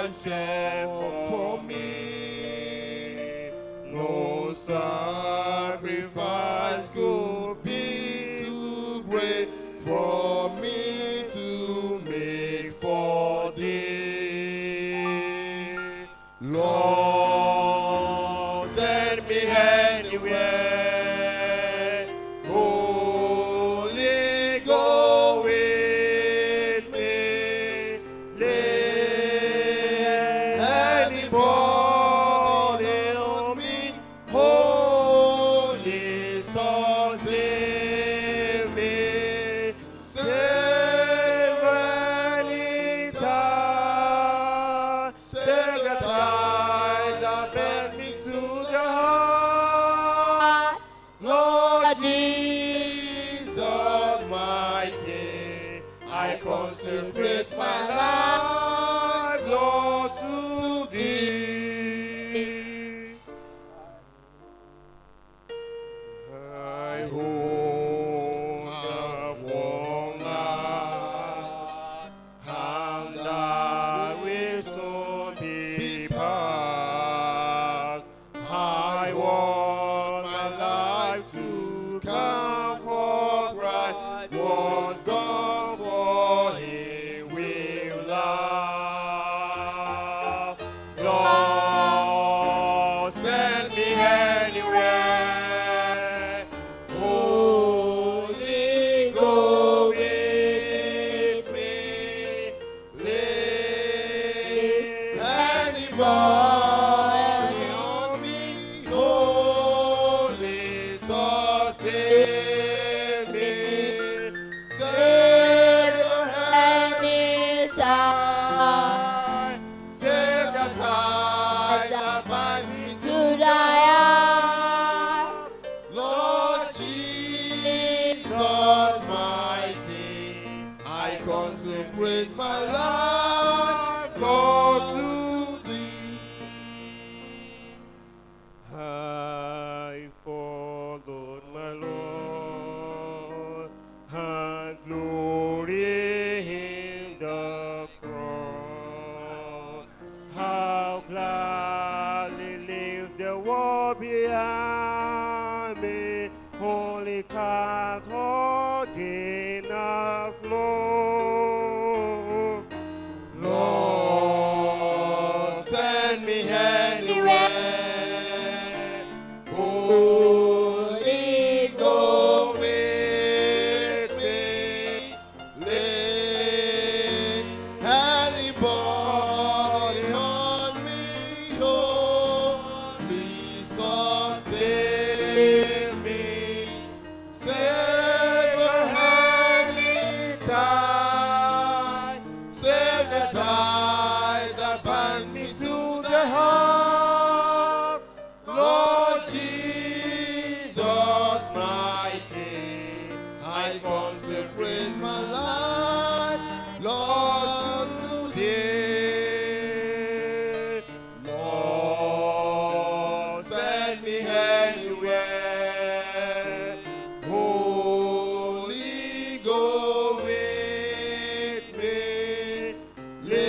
yourself for me. No sacrifice could be too great for me to make for thee. Lord, send me anywhere. Holy, go with me. Lay anybody on me. Holy, sustain me. Save any time. Save the tide that bears me to the heart. Lord Jesus, my King, I consecrate my life, Lord, to thee. I hold the one life, and I will soon be past. I want my life to come for Christ. Was gone for Him will love. Lord, send me anywhere. Holy, go with me. Lay anybody on me. Holy, sustain me. Save any time. Save the tide that binds me to the heart. Lord Jesus, my King, I consecrate my life, Lord, to thee. I followed my Lord, and glory in the cross. How gladly leave the world behind me, only can't gain a flow. Lord, send me anywhere. Holy, go with me. Lay anybody on me. Holy, sustain me. Save any time. Save the tide that binds me to the heart. Lord Jesus, my King, I consecrate my life, Lord, to thee. Lord, send me anywhere. Holy, go with me. Lay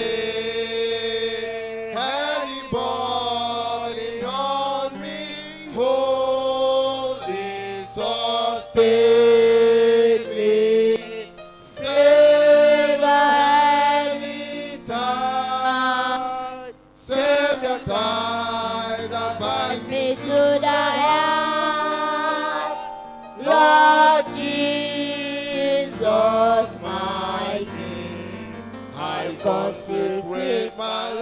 anybody on me. Holy, sustain me. Save any tide. Save the tide that binds me to the heart. Lord Jesus, my King, I consecrate my